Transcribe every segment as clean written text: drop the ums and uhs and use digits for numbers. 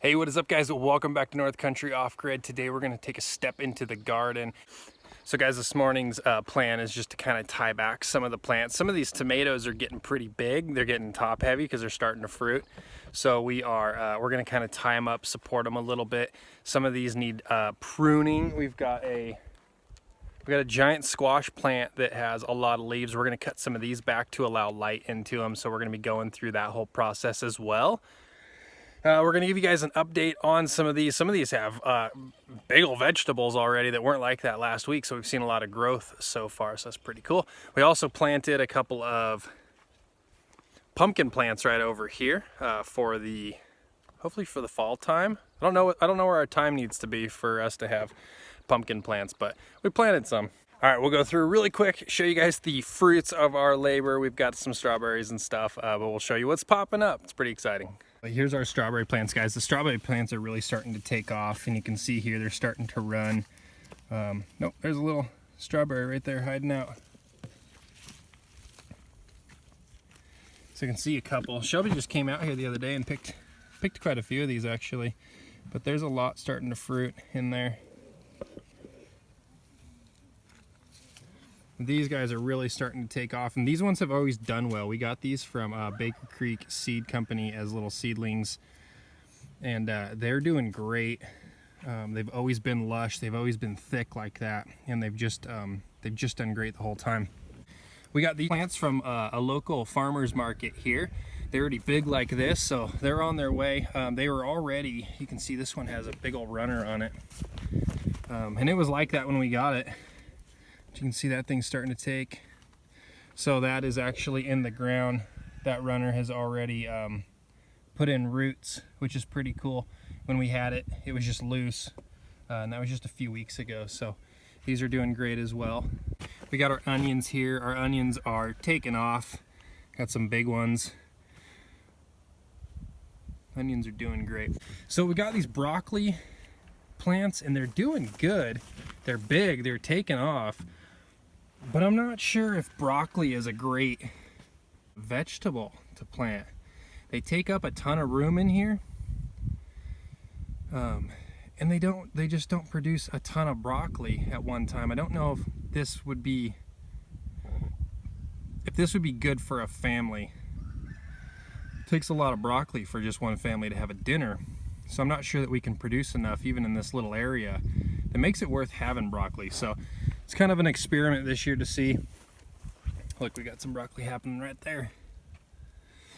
Hey, what is up, guys? Welcome back to North Country Off Grid. Today we're going to take a step into the garden. So guys, this morning's plan is just to kind of tie back some of the plants. Some of these tomatoes are getting pretty big. They're getting top heavy because they're starting to fruit. So we're going to kind of tie them up, support them a little bit. Some of these need pruning. We've got a giant squash plant that has a lot of leaves. We're going to cut some of these back to allow light into them. So we're going to be going through that whole process as well. We're going to give you guys an update on some of these. Some of these have big old vegetables already that weren't like that last week, so we've seen a lot of growth so far, so that's pretty cool. We also planted a couple of pumpkin plants right over here hopefully for the fall time. I don't know where our time needs to be for us to have pumpkin plants, but we planted some. All right, we'll go through really quick, show you guys the fruits of our labor. We've got some strawberries and stuff, but we'll show you what's popping up. It's pretty exciting. But here's our strawberry plants, guys. The strawberry plants are really starting to take off, and you can see here they're starting to run. Nope, there's a little strawberry right there hiding out. So you can see a couple. Shelby just came out here the other day and picked quite a few of these actually, but there's a lot starting to fruit in there. These guys are really starting to take off, and these ones have always done well. We got these from Baker Creek Seed Company as little seedlings, and they're doing great. They've always been lush, they've always been thick like that, and they've just done great the whole time. We got these plants from a local farmer's market here. They're already big like this, so they're on their way. They were already, you can see this one has a big old runner on it, and it was like that when we got it. You can see that thing's starting to take. So that is actually in the ground. That runner has already put in roots, which is pretty cool. When we had it, it was just loose, and that was just a few weeks ago. So these are doing great as well. We got our onions here. Our onions are taking off. Got some big ones. Onions are doing great. So we got these broccoli plants, and they're doing good. They're big, they're taking off. But I'm not sure if broccoli is a great vegetable to plant. They take up a ton of room in here, and they just don't produce a ton of broccoli at one time. I don't know if this would be good for a family. It takes a lot of broccoli for just one family to have a dinner, so I'm not sure that we can produce enough even in this little area that makes it worth having broccoli. So it's kind of an experiment this year to see. Look, we got some broccoli happening right there.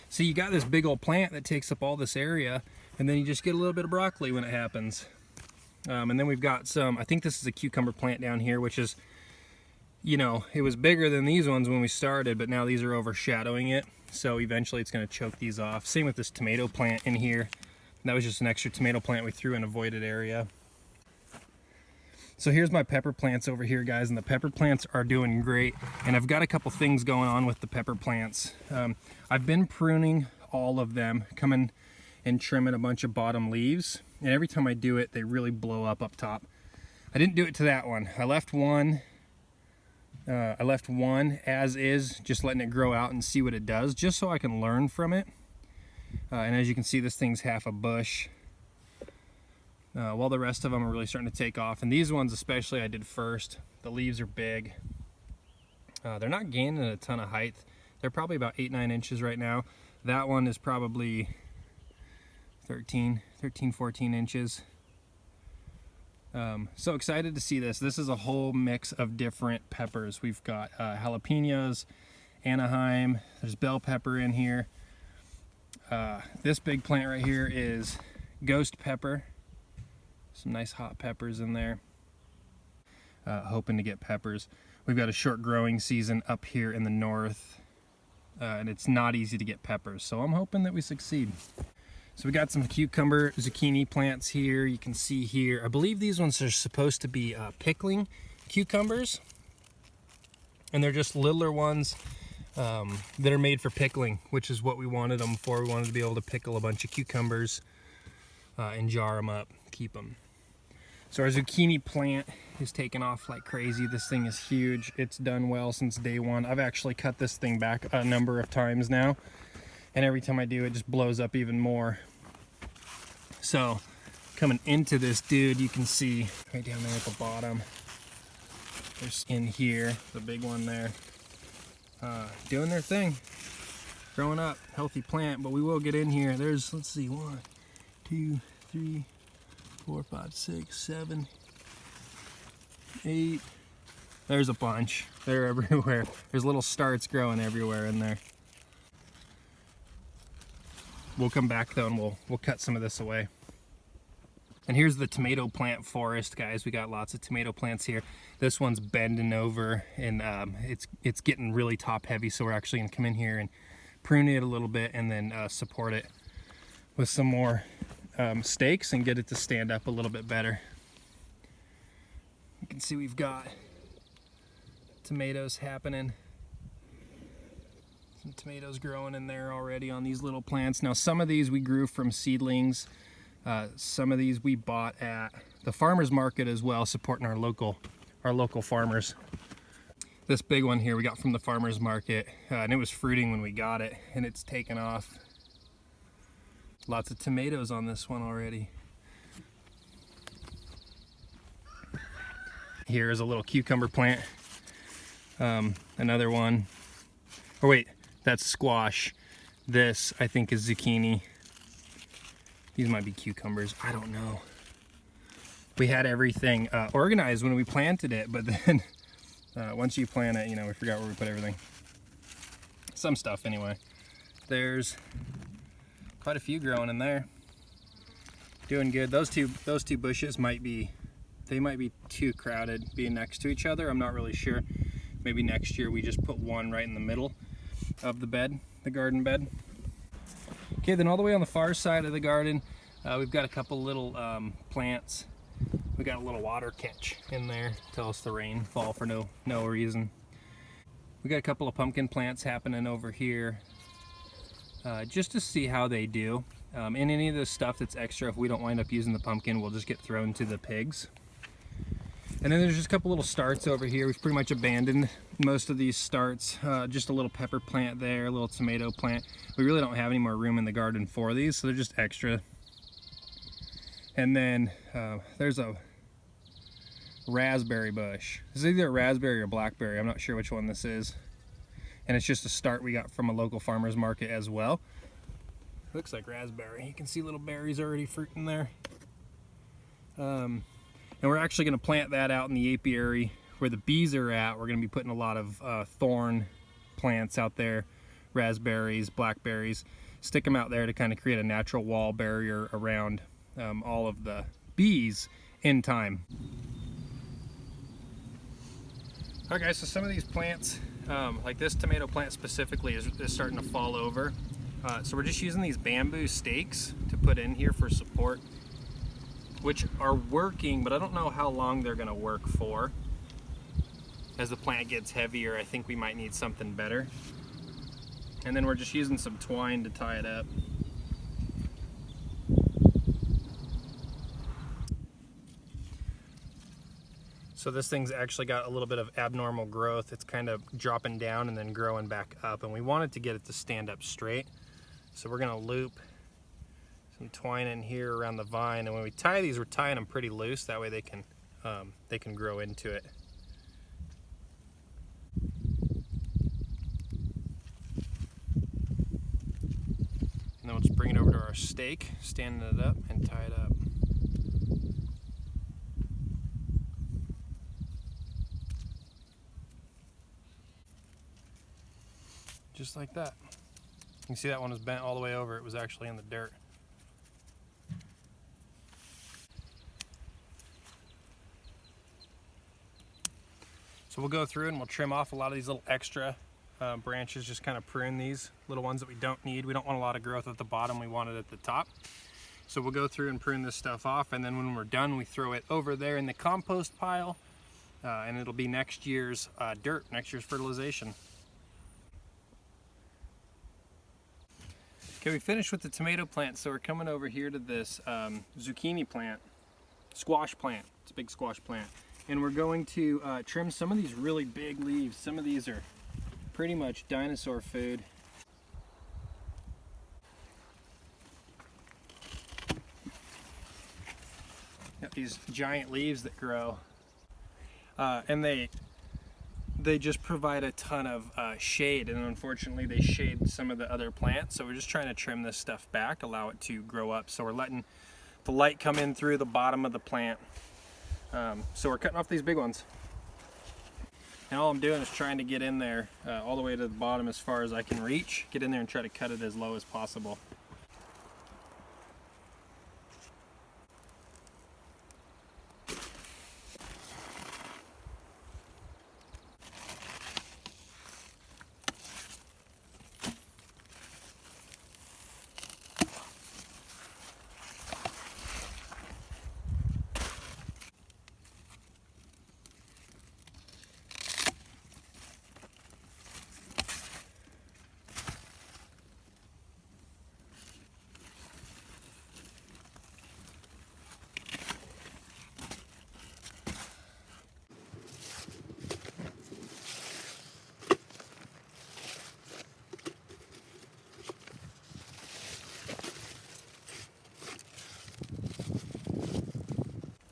So you got this big old plant that takes up all this area, and then you just get a little bit of broccoli when it happens. And then we've got some, I think this is a cucumber plant down here, which is, you know, it was bigger than these ones when we started, but now these are overshadowing it. So eventually it's going to choke these off. Same with this tomato plant in here. That was just an extra tomato plant we threw in a voided area. So here's my pepper plants over here, guys, and the pepper plants are doing great. And I've got a couple things going on with the pepper plants. I've been pruning all of them, coming and trimming a bunch of bottom leaves. And every time I do it, they really blow up top. I didn't do it to that one. I left one as is, just letting it grow out and see what it does, just so I can learn from it. And as you can see, this thing's half a bush. While the rest of them are really starting to take off. And these ones especially I did first. The leaves are big. They're not gaining a ton of height. They're probably about 8-9 inches right now. That one is probably 13, 14 inches. So excited to see this. This is a whole mix of different peppers. We've got jalapenos, Anaheim, there's bell pepper in here. This big plant right here is ghost pepper. Some nice hot peppers in there. Hoping to get peppers. We've got a short growing season up here in the north, and it's not easy to get peppers, so I'm hoping that we succeed. So we got some cucumber, zucchini plants here. You can see here, I believe these ones are supposed to be pickling cucumbers, and they're just littler ones that are made for pickling, which is what we wanted them for. We wanted to be able to pickle a bunch of cucumbers and jar them up, keep them. So our zucchini plant is taking off like crazy. This thing is huge. It's done well since day one. I've actually cut this thing back a number of times now, and every time I do, it just blows up even more. So coming into this dude, you can see right down there at the bottom, there's in here, the big one there, doing their thing, growing up, healthy plant. But we will get in here. There's, let's see, 1, 2, 3, 4, 5, 6, 7, 8. There's a bunch. They're everywhere. There's little starts growing everywhere in there. We'll come back though and we'll cut some of this away. And here's the tomato plant forest, guys. We got lots of tomato plants here. This one's bending over, and it's getting really top heavy, so we're actually gonna come in here and prune it a little bit and then support it with some more stakes and get it to stand up a little bit better. You can see we've got tomatoes happening. Some tomatoes growing in there already on these little plants. Now some of these we grew from seedlings. Some of these we bought at the farmers market as well, supporting our local farmers. This big one here we got from the farmers market, and it was fruiting when we got it, and it's taken off. Lots of tomatoes on this one already. Here is a little cucumber plant. Another one. Oh wait, that's squash. This I think is zucchini. These might be cucumbers, I don't know. We had everything organized when we planted it, but then once you plant it, you know, we forgot where we put everything. Some stuff anyway. There's quite a few growing in there. Doing good. Those two bushes might be too crowded being next to each other. I'm not really sure. Maybe next year we just put one right in the middle of the bed, the garden bed. Okay, then all the way on the far side of the garden, we've got a couple little plants. We got a little water catch in there, tell us the rain fall for no reason. We got a couple of pumpkin plants happening over here, just to see how they do. And any of this stuff that's extra, if we don't wind up using the pumpkin, we'll just get thrown to the pigs. And then there's just a couple little starts over here. We've pretty much abandoned most of these starts. Just a little pepper plant there, a little tomato plant. We really don't have any more room in the garden for these, so they're just extra. And then there's a raspberry bush. This is either a raspberry or blackberry. I'm not sure which one this is. And it's just a start we got from a local farmer's market as well. Looks like raspberry. You can see little berries already fruiting there. And we're actually going to plant that out in the apiary where the bees are at. We're going to be putting a lot of thorn plants out there, raspberries, blackberries. Stick them out there to kind of create a natural wall barrier around all of the bees in time. All right guys, so some of these plants, like this tomato plant specifically, is starting to fall over. So we're just using these bamboo stakes to put in here for support, which are working, but I don't know how long they're gonna work for. As the plant gets heavier, I think we might need something better. And then we're just using some twine to tie it up. So this thing's actually got a little bit of abnormal growth. It's kind of dropping down and then growing back up, and we wanted to get it to stand up straight. So we're gonna loop some twine in here around the vine, and when we tie these, we're tying them pretty loose. That way they can grow into it. And then we'll just bring it over to our stake, standing it up, and tie it up. Just like that. You can see that one was bent all the way over. It was actually in the dirt. So we'll go through and we'll trim off a lot of these little extra branches, just kind of prune these little ones that we don't need. We don't want a lot of growth at the bottom, we want it at the top. So we'll go through and prune this stuff off, and then when we're done, we throw it over there in the compost pile, and it'll be next year's dirt, next year's fertilization. Okay, we finished with the tomato plant, so we're coming over here to this zucchini plant, squash plant. It's a big squash plant. And we're going to trim some of these really big leaves. Some of these are pretty much dinosaur food. these giant leaves that grow, and they just provide a ton of shade, and unfortunately they shade some of the other plants. So we're just trying to trim this stuff back, allow it to grow up. So we're letting the light come in through the bottom of the plant. So we're cutting off these big ones. And all I'm doing is trying to get in there all the way to the bottom as far as I can reach, get in there and try to cut it as low as possible.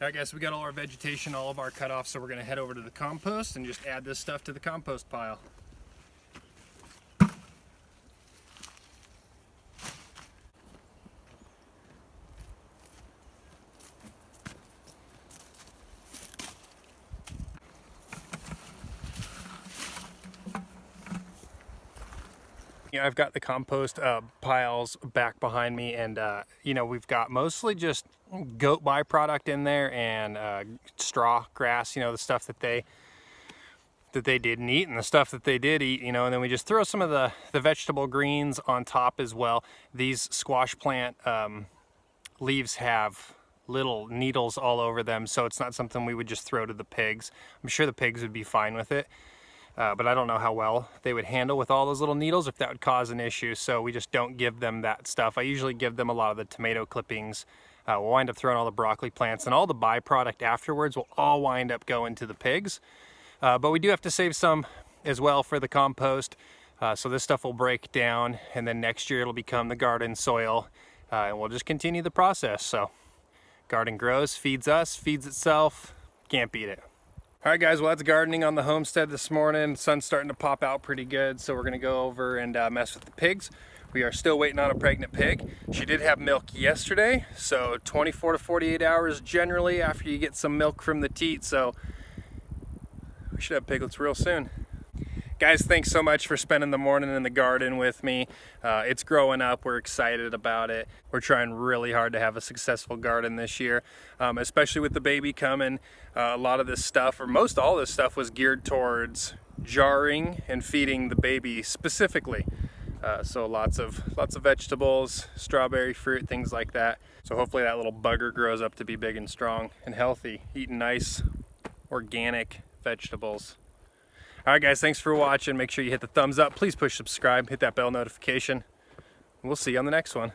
Alright guys, so we got all our vegetation, all of our cutoffs, so we're going to head over to the compost and just add this stuff to the compost pile. Yeah, I've got the compost piles back behind me, and you know, we've got mostly just goat byproduct in there and straw, grass, you know, the stuff that they didn't eat and the stuff that they did eat, you know, and then we just throw some of the vegetable greens on top as well. These squash plant leaves have little needles all over them, so it's not something we would just throw to the pigs. I'm sure the pigs would be fine with it. But I don't know how well they would handle with all those little needles, if that would cause an issue, so we just don't give them that stuff. I usually give them a lot of the tomato clippings. We'll wind up throwing all the broccoli plants, and all the byproduct afterwards will all wind up going to the pigs. But we do have to save some as well for the compost, so this stuff will break down, and then next year it'll become the garden soil, and we'll just continue the process. So garden grows, feeds us, feeds itself, can't beat it. Alright guys, well that's gardening on the homestead this morning. Sun's starting to pop out pretty good, so we're going to go over and mess with the pigs. We are still waiting on a pregnant pig. She did have milk yesterday, so 24 to 48 hours generally after you get some milk from the teat, so we should have piglets real soon. Guys, thanks so much for spending the morning in the garden with me. It's growing up, we're excited about it. We're trying really hard to have a successful garden this year, especially with the baby coming. A lot of this stuff, or most all this stuff, was geared towards jarring and feeding the baby specifically. So lots of vegetables, strawberry fruit, things like that. So hopefully that little bugger grows up to be big and strong and healthy, eating nice organic vegetables. All right guys, thanks for watching. Make sure you hit the thumbs up. Please push subscribe, hit that bell notification. We'll see you on the next one.